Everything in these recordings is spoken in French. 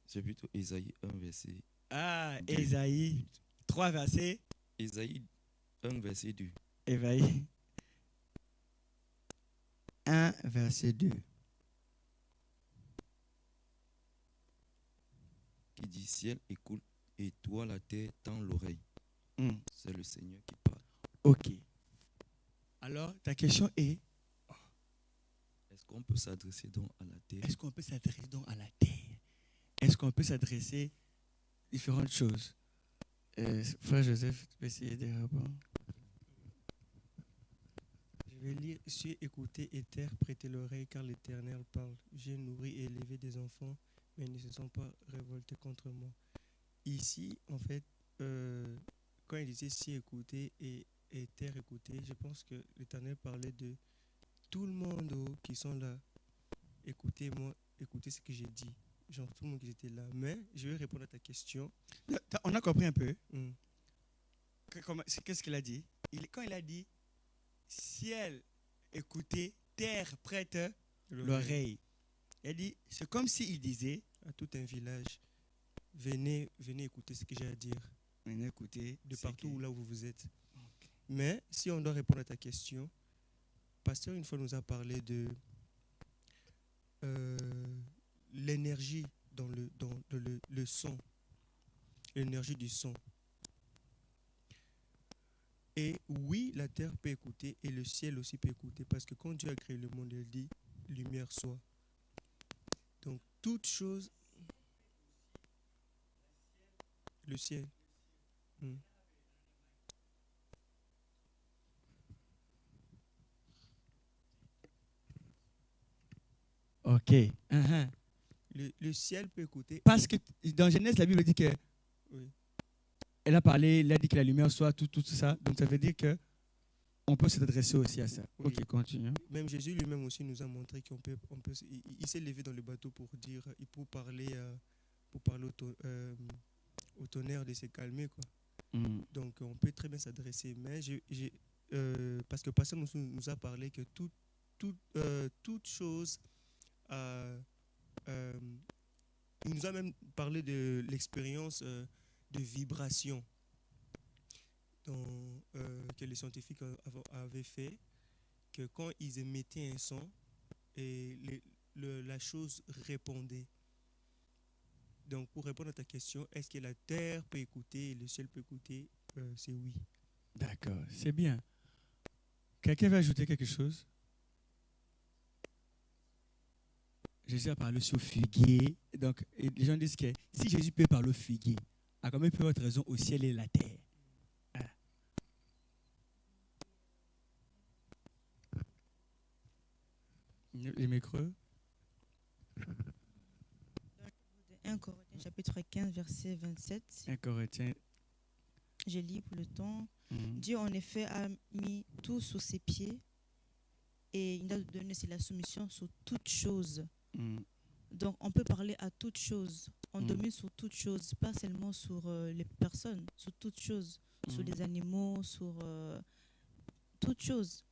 C'est plutôt Ésaïe 1, verset Ah, 2. Ésaïe 3, verset. Ésaïe 1, verset 2. Ésaïe 1, verset 2. Qui dit ciel, écoute, et toi la terre, tends l'oreille. Hmm, C'est le Seigneur qui parle. Ok. Alors, ta question est, Est-ce qu'on peut s'adresser donc à la terre? est-ce qu'on peut s'adresser donc à la terre? Est-ce qu'on peut s'adresser différentes choses? Frère Joseph, tu peux essayer de répondre. Je vais lire ici, écoutez et terre, prêtez l'oreille, car l'Éternel parle. J'ai nourri et élevé des enfants, mais ils ne se sont pas révoltés contre moi. Ici, en fait, quand il disait si écoutez et terre écoutez, je pense que l'Éternel parlait de tout le monde qui sont là. Écoutez-moi, écoutez ce que j'ai dit. Genre tout le monde qui était là. Mais je vais répondre à ta question. On a compris un peu. Hmm. Qu'est-ce qu'il a dit? Quand il a dit ciel, écoutez, terre, prête l'oreille. Il a dit, c'est comme s'il disait, À tout un village, venez écouter ce que j'ai à dire. venez écouter De ce partout que- là où vous êtes. Mais si on doit répondre à ta question, Pasteur une fois nous a parlé de l'énergie dans le son, l'énergie du son. Et oui, la terre peut écouter et le ciel aussi peut écouter parce que quand Dieu a créé le monde, il dit lumière soit. Donc toute chose, le ciel. Hmm. Ok. Uh-huh. Le ciel peut écouter. Parce que dans Genèse, la Bible dit que Oui. elle a parlé, elle a dit que la lumière soit tout ça. Donc ça veut dire que on peut s'adresser aussi à ça. Oui. Ok, continue. Même Jésus lui-même aussi nous a montré qu'on peut il s'est levé dans le bateau pour dire, pour parler au tonnerre de se calmer, quoi. Hmm. Donc on peut très bien s'adresser. Mais parce que Pasteur nous a parlé que toute chose, euh, il nous a même parlé de l'expérience de vibration que les scientifiques avaient fait, que quand ils émettaient un son, et la chose répondait. Donc, pour répondre à ta question, est-ce que la terre peut écouter et le ciel peut écouter? C'est oui. D'accord, c'est bien. Quelqu'un veut ajouter quelque chose? Jésus a parlé sur figuier. Donc, les gens disent que si Jésus peut parler au figuier, à combien peut votre raison au ciel et la terre? Ah. Les micros? 1 Corinthiens chapitre 15 verset 27. 1 Corinthiens. Je lis pour le temps. Mhm. Dieu en effet a mis tout sous ses pieds et il nous a donné la soumission sur toutes choses. Mhm. Donc on peut parler à toutes choses. On Mhm. domine sur toutes choses, pas seulement sur les personnes, sur toutes choses, sur Mhm. les animaux, sur toutes choses.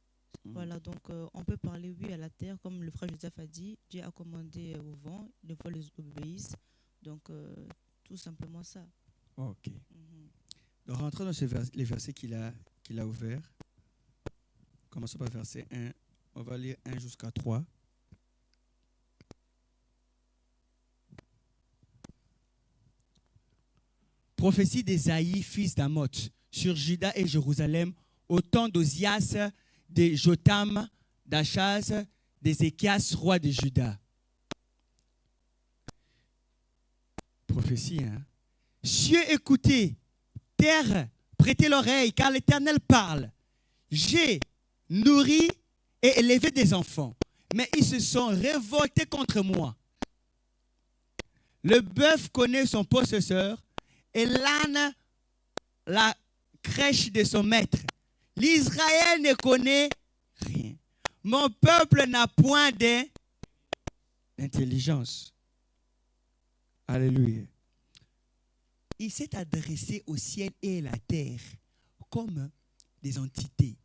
Mhm. Voilà, donc on peut parler, oui, à la terre, comme le frère Joseph a dit, Dieu a commandé au vent, les fois les obéissent. Donc, tout simplement ça. Ok. Mhm. Donc, rentrons dans les versets qu'il a ouverts. Commençons par verset 1. On va lire 1 jusqu'à 3. Prophétie d'Ésaïe, fils d'Amoth, sur Juda et Jérusalem, au temps d'Ozias, de Jotham, d'Achaz, d'Ézéchias, roi de Juda. Prophétie, hein? Cieux, écoutez, terre, prêtez l'oreille, car l'Éternel parle. J'ai nourri et élevé des enfants, mais ils se sont révoltés contre moi. Le bœuf connaît son possesseur et l'âne la crèche de son maître. L'Israël ne connaît rien. Mon peuple n'a point d'intelligence. Alléluia. Il s'est adressé au ciel et à la terre comme des entités.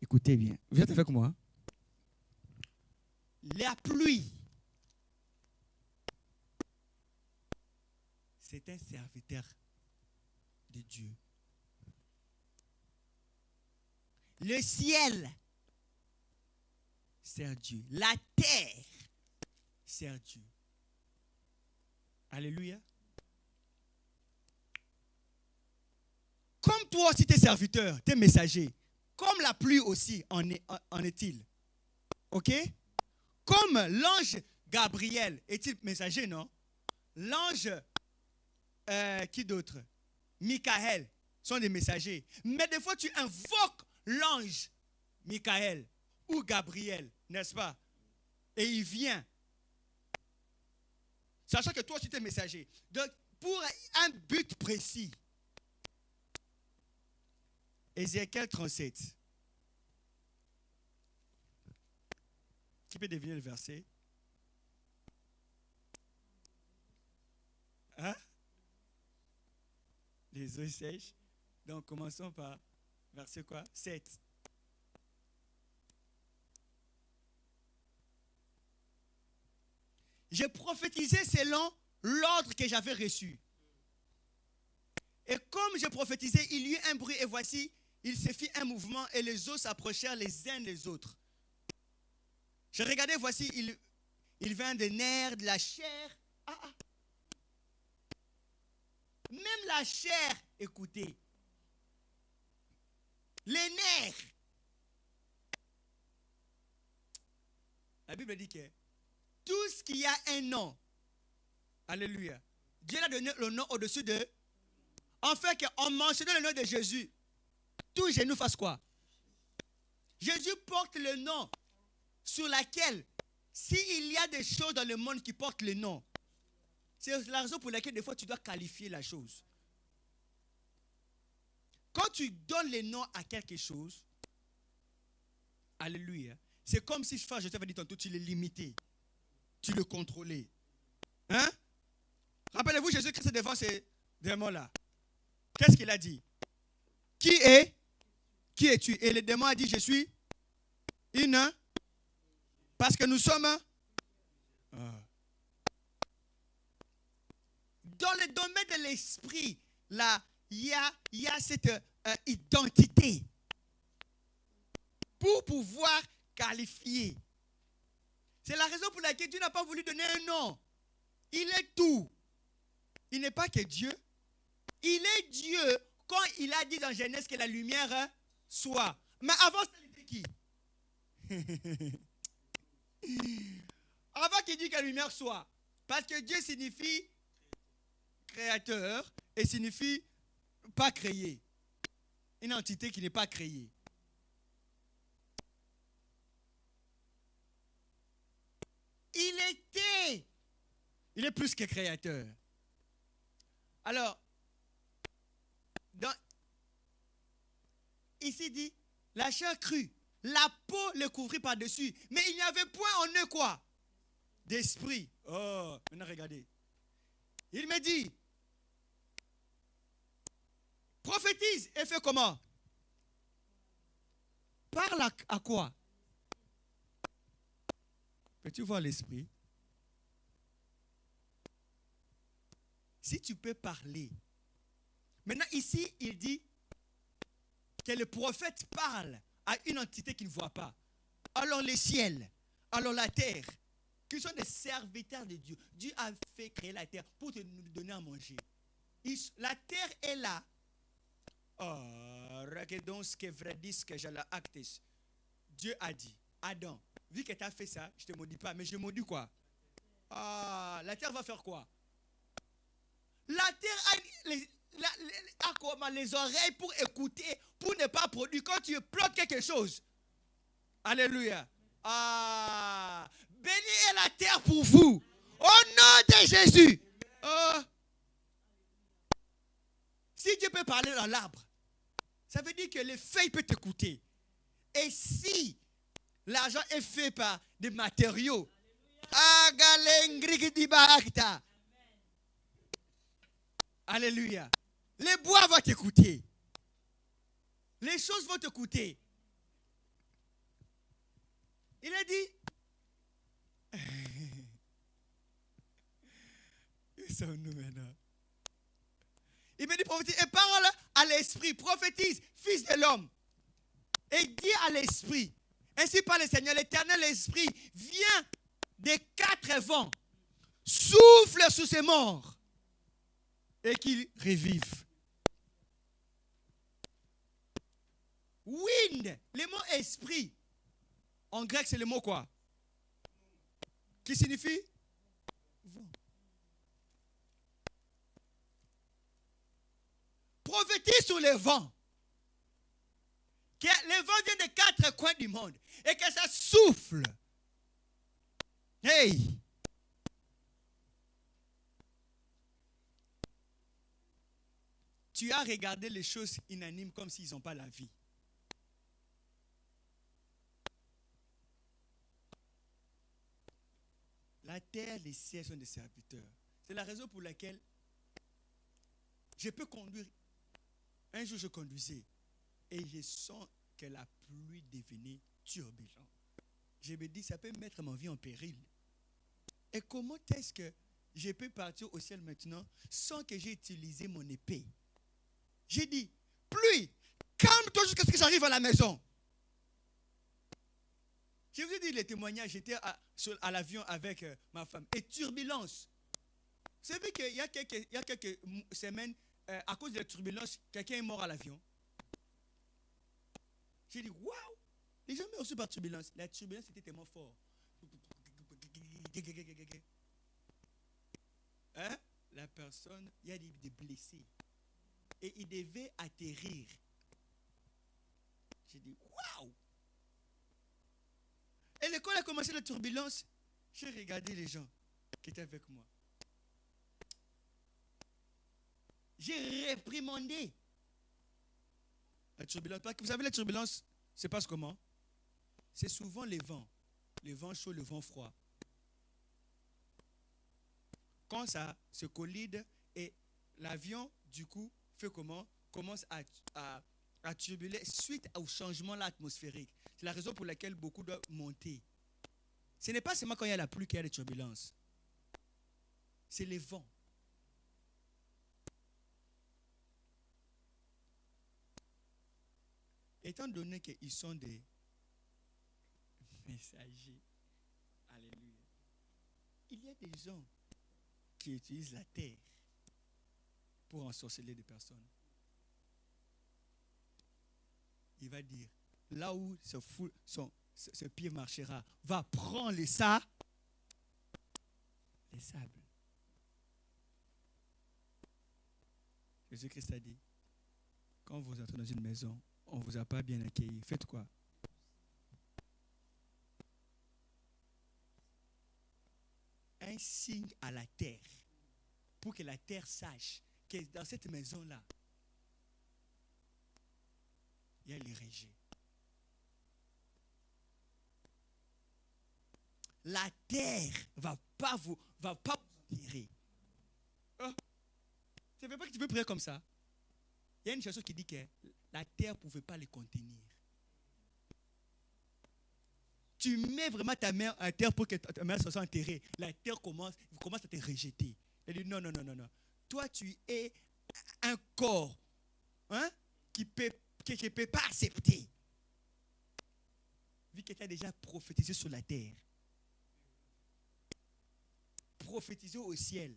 Écoutez bien. Vous êtes avec moi? La pluie c'est un serviteur de Dieu. Le ciel sert Dieu. La terre sert Dieu. Alléluia. Comme toi aussi, tes serviteurs, tes messagers, comme la pluie aussi en est-il. Ok? Comme l'ange Gabriel est-il messager, non? L'ange, qui d'autre? Michael sont des messagers. Mais des fois, tu invoques l'ange Michael ou Gabriel, n'est-ce pas? Et il vient. Sachant que toi aussi, tu es messager. Donc, pour un but précis. Ézéchiel 37. Qui peut deviner le verset? Hein? Les eaux sèches. Donc, commençons par verset quoi? 7. J'ai prophétisé selon l'ordre que j'avais reçu. Et comme je prophétisais, il y eut un bruit et voici, il se fit un mouvement et les eaux s'approchèrent les uns des autres. Je regardais, voici, il vint des nerfs, de la chair. Même la chair, écoutez. Les nerfs. La Bible dit que tout ce qui a un nom, alléluia, Dieu a donné le nom au-dessus de. En fait, en mentionnant le nom de Jésus, tout genou fasse quoi? Jésus porte le nom sur laquelle, s'il y a des choses dans le monde qui portent le nom, c'est la raison pour laquelle des fois tu dois qualifier la chose. Quand tu donnes le nom à quelque chose, alléluia, c'est comme si, je t'avais dit tantôt, tu l'es limité, tu le contrôlais. Hein? Rappelez-vous, Jésus-Christ est devant ces démons-là. Qu'est-ce qu'il a dit? Qui es-tu? Et le démon a dit, je suis une. Parce que nous sommes. Dans le domaine de l'esprit, là, il y a cette identité. Pour pouvoir qualifier. C'est la raison pour laquelle Dieu n'a pas voulu donner un nom. Il est tout. Il n'est pas que Dieu. Il est Dieu quand il a dit dans Genèse que la lumière soit. Mais avant, c'était qui? Avant qu'il dise que la lumière soit. Parce que Dieu signifie créateur et signifie pas créé. Une entité qui n'est pas créée. Il est plus que créateur. Alors, ici dit, la chair crue, la peau le couvrit par-dessus, mais il n'y avait point en eux quoi? D'esprit. Oh, maintenant regardez. Il me dit, prophétise et fais comment? Parle à quoi? Peux-tu voir l'esprit? Si tu peux parler. Maintenant ici, il dit que le prophète parle à une entité qu'il ne voit pas. Alors les ciels, alors la terre, qui sont des serviteurs de Dieu. Dieu a fait créer la terre pour nous donner à manger. La terre est là. Dieu a dit, Adam, vu que tu as fait ça, je ne te maudis pas, mais je maudis quoi? La terre va faire quoi? La terre a les oreilles pour écouter, pour ne pas produire. Quand tu plantes quelque chose, alléluia. Béni est la terre pour vous. Au nom de Jésus. Si Dieu peut parler dans l'arbre, ça veut dire que les feuilles peuvent t'écouter. Et si l'argent est fait par des matériaux, alléluia. Les bois vont t'écouter. Les choses vont t'écouter. Il a dit, où sommes-nous maintenant? Il me dit prophétise et parle à l'esprit, prophétise, fils de l'homme. Et dit à l'esprit, ainsi parle le Seigneur, l'éternel esprit, vient des 4 vents, souffle sur ces morts et qu'ils revivent. Wind, le mot esprit, en grec c'est le mot quoi? Qui signifie vent. Prophétise sur les vents. Que les vents viennent des 4 coins du monde et que ça souffle. Hey! Tu as regardé les choses inanimes comme s'ils n'ont pas la vie. La terre, les cieux sont des serviteurs. C'est la raison pour laquelle je peux conduire. Un jour, je conduisais et je sens que la pluie devenait turbulente. Je me dis, ça peut mettre ma vie en péril. Et comment est-ce que je peux partir au ciel maintenant sans que j'ai utilisé mon épée? J'ai dit, pluie, calme-toi jusqu'à ce que j'arrive à la maison. Je vous ai dit les témoignages, j'étais à l'avion avec ma femme. Et turbulence. Vous savez qu'il y a quelques semaines, à cause de la turbulence, quelqu'un est mort à l'avion. J'ai dit, waouh! Les gens m'ont reçu par turbulence. La turbulence était tellement forte. Hein? La personne, il y a des blessés. Et il devait atterrir. J'ai dit, waouh! Et quand a commencé la turbulence, j'ai regardé les gens qui étaient avec moi. J'ai réprimandé la turbulence. Parce que vous savez, la turbulence se passe comment? C'est souvent les vents chauds, le vent froid. Quand ça se collide et l'avion, du coup, fait comment? Commence à turbuler suite au changement atmosphérique. C'est la raison pour laquelle beaucoup doivent monter. Ce n'est pas seulement quand il y a la pluie qu'il y a des turbulences. C'est les vents. Étant donné qu'ils sont des messagers, alléluia, il y a des gens qui utilisent la terre pour ensorceler des personnes. Il va dire, là où ce pied marchera, va prendre les sables. Jésus-Christ a dit, quand vous entrez dans une maison, on ne vous a pas bien accueilli. Faites quoi? Un signe à la terre, pour que la terre sache que dans cette maison-là, il y a les rejets. La terre va pas vous tirer. Oh, ça ne veut pas que tu peux prier comme ça. Il y a une chanson qui dit que la terre ne pouvait pas les contenir. Tu mets vraiment ta main à terre pour que ta main soit enterrée. La terre commence à te rejeter. Elle dit non. Toi, tu es un corps que je ne peux pas accepter. Vu que tu as déjà prophétisé sur la terre. Prophétiser au ciel.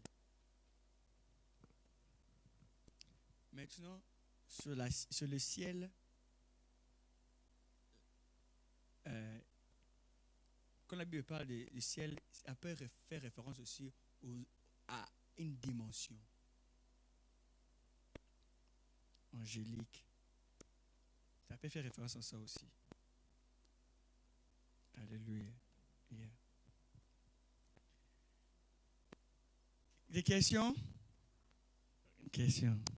Maintenant, sur le ciel, quand la Bible parle du ciel, ça peut faire référence aussi à une dimension angélique. Ça peut faire référence à ça aussi. Alléluia. Yeah. Des questions? Questions.